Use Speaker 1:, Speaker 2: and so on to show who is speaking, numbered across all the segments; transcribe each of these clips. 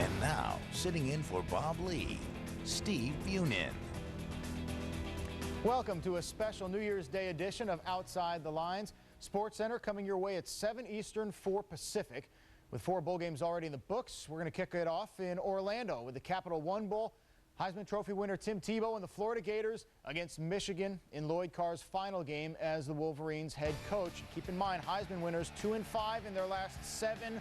Speaker 1: And now, sitting in for Bob Lee, Steve Bunin.
Speaker 2: Welcome to a special New Year's Day edition of Outside the Lines. Sports Center coming your way at 7 Eastern, 4 Pacific. With 4 bowl games already in the books, we're going to kick it off in Orlando with the Capital One Bowl. Heisman Trophy winner Tim Tebow and the Florida Gators against Michigan in Lloyd Carr's final game as the Wolverines head coach. Keep in mind, Heisman winners 2-5 in their last 7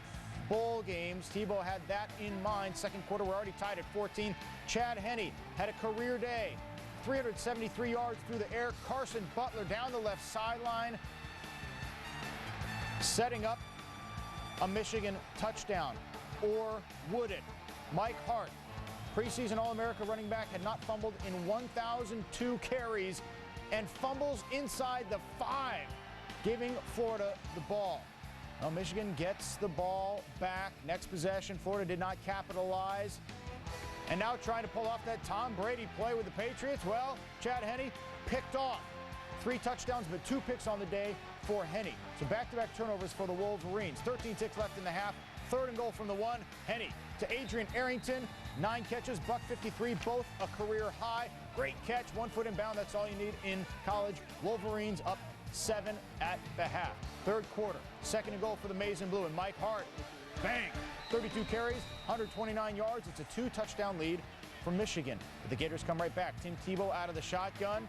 Speaker 2: bowl games. Tebow had that in mind. Second quarter, we're already tied at 14. Chad Henne had a career day. 373 yards through the air. Carson Butler down the left sideline, setting up a Michigan touchdown. Or would it? Mike Hart, preseason All-America running back, had not fumbled in 1,002 carries and fumbles inside the 5, giving Florida the ball. Well, Michigan gets the ball back. Next possession, Florida did not capitalize. And now trying to pull off that Tom Brady play with the Patriots. Well, Chad Henne picked off. 3 touchdowns, but 2 picks on the day for Henne. So back-to-back turnovers for the Wolverines. 13 ticks left in the half. 3rd and goal from the 1. Henne to Adrian Arrington. 9 catches, $153, both a career high. Great catch, 1 foot inbound. That's all you need in college. Wolverines up 7 at the half. 3rd quarter, 2nd and goal for the Maize and Blue, and Mike Hart, bang, 32 carries, 129 yards. It's a 2-touchdown lead for Michigan. But the Gators come right back. Tim Tebow out of the shotgun.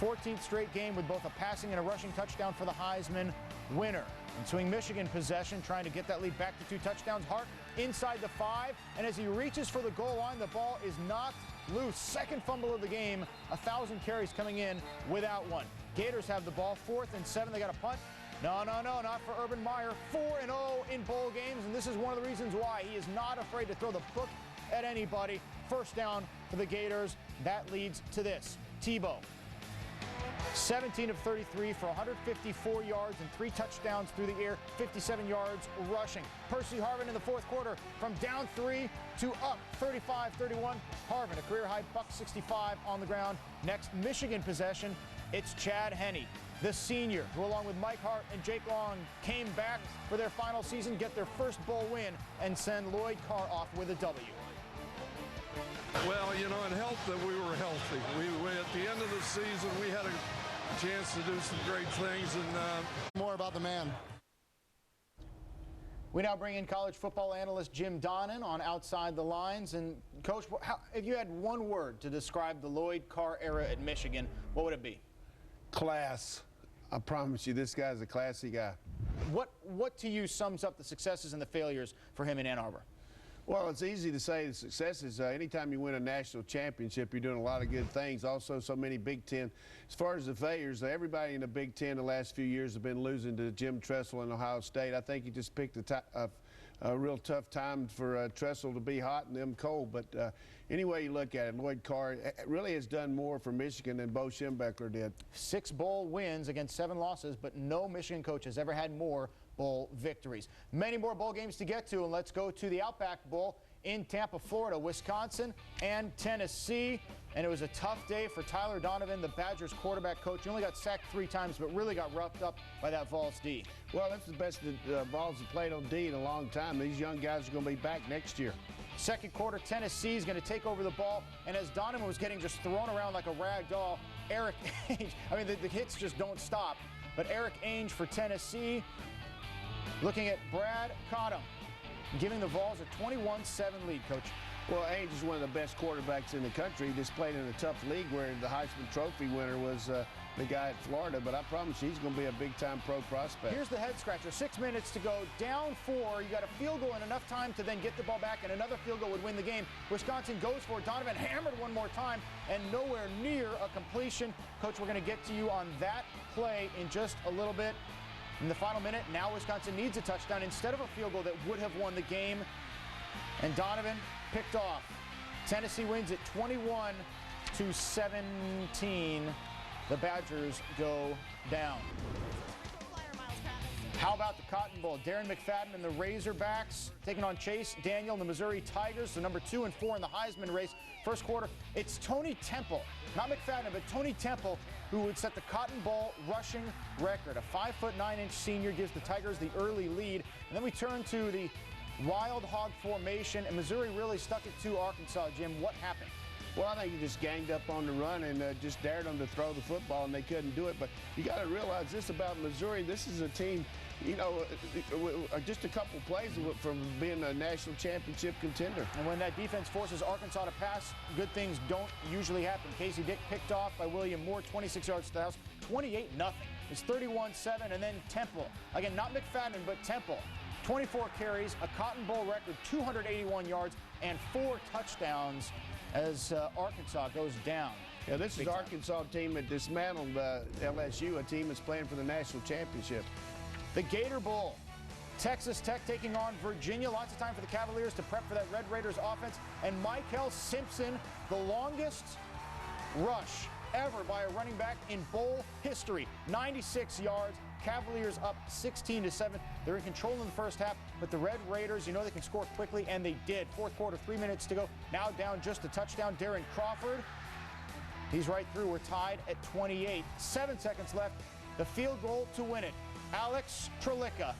Speaker 2: 14th straight game with both a passing and a rushing touchdown for the Heisman winner. Ensuing Michigan possession, trying to get that lead back to 2 touchdowns. Hart inside the 5, and as he reaches for the goal line, the ball is knocked loose. 2nd fumble of the game, 1,000 carries coming in without one. Gators have the ball, 4th and 7. They got a punt. No, not for Urban Meyer. 4-0 in bowl games, and this is one of the reasons why. He is not afraid to throw the book at anybody. 1st down for the Gators. That leads to this. Tebow, 17 of 33 for 154 yards and 3 touchdowns through the air, 57 yards rushing. Percy Harvin in the 4th quarter from down 3 to up 35-31. Harvin, a career-high $165 on the ground. Next Michigan possession, it's Chad Henne, the senior, who along with Mike Hart and Jake Long came back for their final season, get their first bowl win, and send Lloyd Carr off with a W.
Speaker 3: Well, you know, it helped that we were healthy. We at the end of the season, we had a chance to do some great things. And
Speaker 4: more about the man.
Speaker 2: We now bring in college football analyst Jim Donnan on Outside the Lines. And, Coach, if you had one word to describe the Lloyd Carr era at Michigan, what would it be?
Speaker 4: Class. I promise you, this guy's a classy guy.
Speaker 2: What to you sums up the successes and the failures for him in Ann Arbor?
Speaker 4: Well, it's easy to say the successes. Anytime you win a national championship, you're doing a lot of good things. Also, so many Big Ten. As far as the failures, everybody in the Big Ten the last few years have been losing to Jim Tressel and Ohio State. I think he just picked a real tough time for Tressel to be hot and them cold. But any way you look at it, Lloyd Carr really has done more for Michigan than Bo Schembechler did. 6 bowl wins against 7 losses, but no Michigan coach has ever had more bowl victories. Many more bowl games to get to, and let's go to the Outback Bowl in Tampa, Florida, Wisconsin, and Tennessee. And it was a tough day for Tyler Donovan, the Badgers quarterback coach. He only got sacked 3 times, but really got roughed up by that Vols D. Well, that's the best the Vols have played on D in a long time. These young guys are going to be back next year. 2nd quarter, Tennessee is going to take over the ball, and as Donovan was getting just thrown around like a rag doll, Eric Ainge, I mean, the hits just don't stop, but Eric Ainge for Tennessee, looking at Brad Cottom, giving the Vols a 21-7 lead, Coach. Well, Ainge is one of the best quarterbacks in the country. He just played in a tough league where the Heisman Trophy winner was the guy at Florida, but I promise you he's going to be a big-time pro prospect.
Speaker 2: Here's the head-scratcher. 6 minutes to go, down 4. You got a field goal and enough time to then get the ball back, and another field goal would win the game. Wisconsin goes for it. Donovan hammered one more time, and nowhere near a completion. Coach, we're going to get to you on that play in just a little bit. In the final minute, now Wisconsin needs a touchdown instead of a field goal that would have won the game. And Donovan picked off. Tennessee wins it 21-17. The Badgers go down. How about the Cotton Bowl? Darren McFadden and the Razorbacks taking on Chase Daniel and the Missouri Tigers, the number 2 and 4 in the Heisman race. First quarter, it's Tony Temple, not McFadden, but Tony Temple, who would set the Cotton Bowl rushing record. A 5'9" senior gives the Tigers the early lead. And then we turn to the wild hog formation, and Missouri really stuck it to Arkansas. Jim, what happened?
Speaker 4: Well, I think he just ganged up on the run and just dared them to throw the football, and they couldn't do it. But you got to realize this about Missouri. This is a team, you know, just a couple plays from being a national championship contender.
Speaker 2: And when that defense forces Arkansas to pass, good things don't usually happen. Casey Dick picked off by William Moore, 26 yards to the house, 28-0. It's 31-7, and then Temple. Again, not McFadden, but Temple. 24 carries, a Cotton Bowl record, 281 yards, and 4 touchdowns as Arkansas goes down.
Speaker 4: Yeah, this is Arkansas team that dismantled LSU, a team that's playing for the national championship.
Speaker 2: The Gator Bowl. Texas Tech taking on Virginia. Lots of time for the Cavaliers to prep for that Red Raiders offense. And Michael Simpson, the longest rush ever by a running back in bowl history. 96 yards. Cavaliers up 16-7. They're in control in the first half, but the Red Raiders, you know they can score quickly, and they did. Fourth quarter, 3 minutes to go. Now down just a touchdown. Darren Crawford, he's right through. We're tied at 28. 7 seconds left. The field goal to win it. Alex Trelica.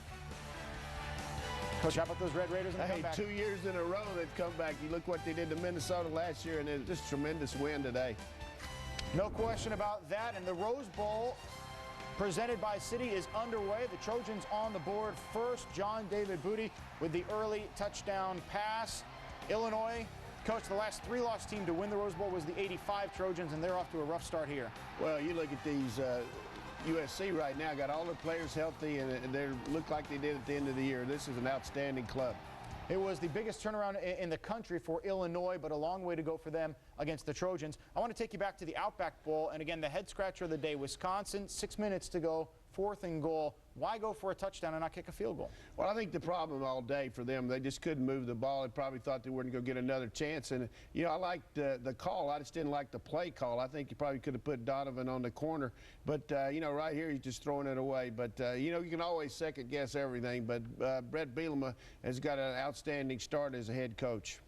Speaker 2: Coach, how about those Red Raiders in the comeback?
Speaker 4: 2 years in a row they've come back. You look what they did to Minnesota last year, and it's just a tremendous win today.
Speaker 2: No question about that. And the Rose Bowl, presented by City, is underway. The Trojans on the board first. John David Booty with the early touchdown pass. Illinois, coach, the last 3-loss team to win the Rose Bowl was the '85 Trojans, and they're off to a rough start here.
Speaker 4: Well, you look at these USC right now, got all their players healthy, and they look like they did at the end of the year. This is an outstanding club.
Speaker 2: It was the biggest turnaround in the country for Illinois, but a long way to go for them against the Trojans. I want to take you back to the Outback Bowl, and again, the head scratcher of the day, Wisconsin, 6 minutes to go, 4th and goal. Why go for a touchdown and not kick a field goal?
Speaker 4: Well, I think the problem all day for them, they just couldn't move the ball. They probably thought they weren't going to get another chance. And, you know, I liked the call. I just didn't like the play call. I think you probably could have put Donovan on the corner. But, you know, right here he's just throwing it away. But, you know, you can always second-guess everything. But Brett Bielema has got an outstanding start as a head coach.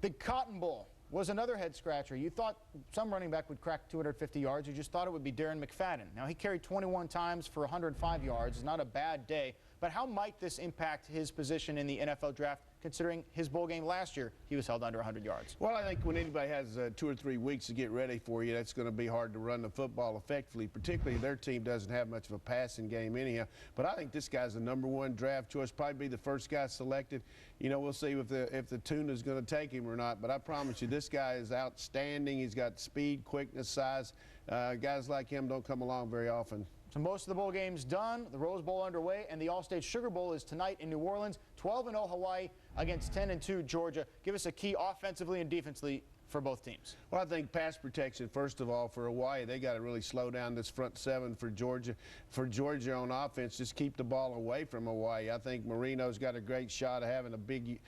Speaker 2: The Cotton Bowl was another head scratcher. You thought some running back would crack 250 yards. You just thought it would be Darren McFadden. Now, he carried 21 times for 105 yards. It's not a bad day. But how might this impact his position in the NFL draft, considering his bowl game last year, he was held under 100 yards?
Speaker 4: Well, I think when anybody has 2 or 3 weeks to get ready for you, that's going to be hard to run the football effectively, particularly their team doesn't have much of a passing game anyhow. But I think this guy's the #1 draft choice, probably be the first guy selected. You know, we'll see if the tuna's going to take him or not. But I promise you, this guy is outstanding. He's got speed, quickness, size. Guys like him don't come along very often.
Speaker 2: So most of the bowl games done, the Rose Bowl underway, and the All-State Sugar Bowl is tonight in New Orleans. 12-0 Hawaii against 10-2 Georgia. Give us a key offensively and defensively for both teams.
Speaker 4: Well, I think pass protection, first of all, for Hawaii, they got to really slow down this front 7 for Georgia. For Georgia on offense, just keep the ball away from Hawaii. I think Marino's got a great shot of having a big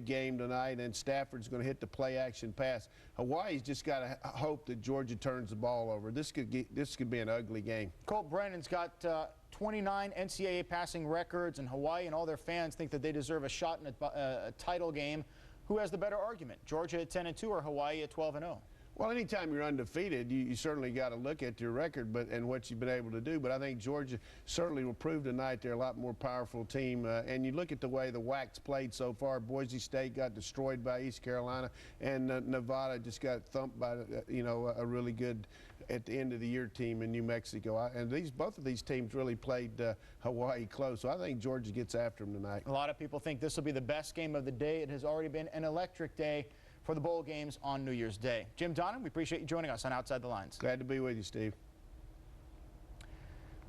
Speaker 4: game tonight, and Stafford's going to hit the play-action pass. Hawaii's just got to hope that Georgia turns the ball over. This could be an ugly game.
Speaker 2: Colt Brennan's got 29 NCAA passing records, and Hawaii and all their fans think that they deserve a shot in a title game. Who has the better argument, Georgia at 10-2 or Hawaii at 12-0?
Speaker 4: Well, anytime you're undefeated, you certainly got to look at your record and what you've been able to do. But I think Georgia certainly will prove tonight they're a lot more powerful team. And you look at the way the WAC's played so far. Boise State got destroyed by East Carolina, and Nevada just got thumped by a really good at the end of the year team in New Mexico. And both of these teams really played Hawaii close. So I think Georgia gets after them tonight.
Speaker 2: A lot of people think this will be the best game of the day. It has already been an electric day for the bowl games on New Year's Day. Jim Donovan, we appreciate you joining us on Outside the Lines.
Speaker 4: Glad to be with you, Steve.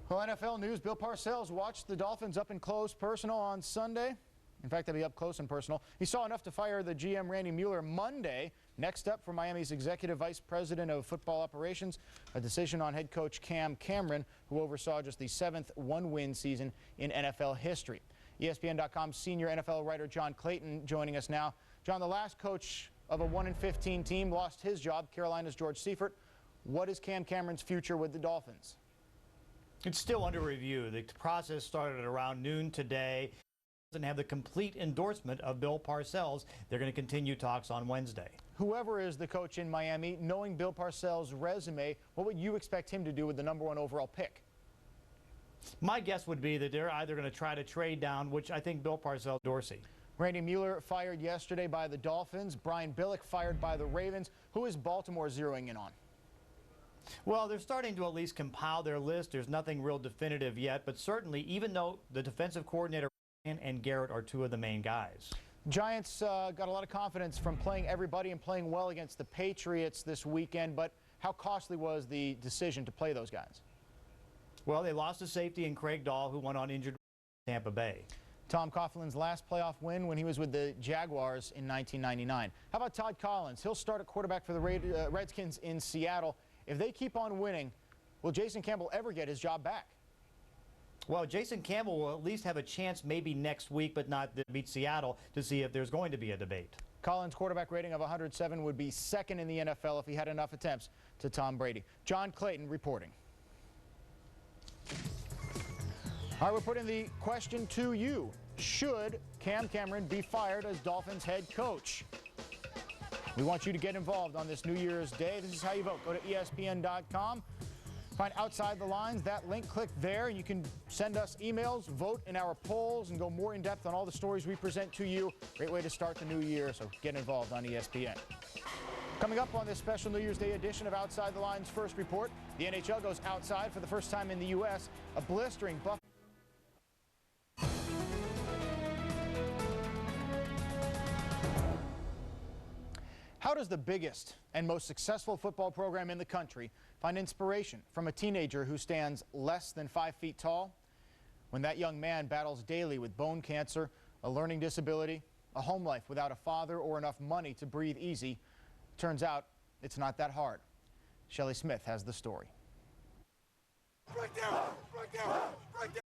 Speaker 2: Well, NFL news, Bill Parcells watched the Dolphins up and close personal on Sunday. In fact, they'll be up close and personal. He saw enough to fire the GM Randy Mueller Monday. Next up for Miami's Executive Vice President of Football Operations, a decision on head coach Cam Cameron, who oversaw just the 7th one-win season in NFL history. ESPN.com senior NFL writer John Clayton joining us now. John, the last coach of a 1-15 team lost his job, Carolina's George Seifert. What is Cam Cameron's future with the Dolphins?
Speaker 5: It's still under review. The process started at around noon today. Doesn't have the complete endorsement of Bill Parcells. They're going to continue talks on Wednesday.
Speaker 2: Whoever is the coach in Miami, knowing Bill Parcells' resume, what would you expect him to do with the #1 overall pick?
Speaker 5: My guess would be that they're either going to try to trade down, which I think Bill Parcells, Dorsey.
Speaker 2: Randy Mueller fired yesterday by the Dolphins. Brian Billick fired by the Ravens. Who is Baltimore zeroing in on?
Speaker 5: Well, they're starting to at least compile their list. There's nothing real definitive yet, but certainly, even though the defensive coordinator and Garrett are two of the main guys.
Speaker 2: Giants got a lot of confidence from playing everybody and playing well against the Patriots this weekend, but how costly was the decision to play those guys?
Speaker 5: Well, they lost a safety in Craig Dahl, who went on injured in Tampa Bay.
Speaker 2: Tom Coughlin's last playoff win when he was with the Jaguars in 1999. How about Todd Collins? He'll start at quarterback for the Redskins in Seattle. If they keep on winning, will Jason Campbell ever get his job back?
Speaker 5: Well, Jason Campbell will at least have a chance maybe next week, but not to beat Seattle, to see if there's going to be a debate. Collins'
Speaker 2: quarterback rating of 107 would be second in the NFL if he had enough attempts to Tom Brady. John Clayton reporting. All right, we're putting the question to you. Should Cam Cameron be fired as Dolphins head coach? We want you to get involved on this New Year's Day. This is how you vote. Go to ESPN.com. Find Outside the Lines, that link, click there. You can send us emails, vote in our polls, and go more in depth on all the stories we present to you. Great way to start the new year, so get involved on ESPN. Coming up on this special New Year's Day edition of Outside the Lines First Report, the NHL goes outside for the first time in the U.S. A blistering Buffalo. How does the biggest and most successful football program in the country find inspiration from a teenager who stands less than 5 feet tall? When that young man battles daily with bone cancer, a learning disability, a home life without a father or enough money to breathe easy, turns out it's not that hard. Shelley Smith has the story.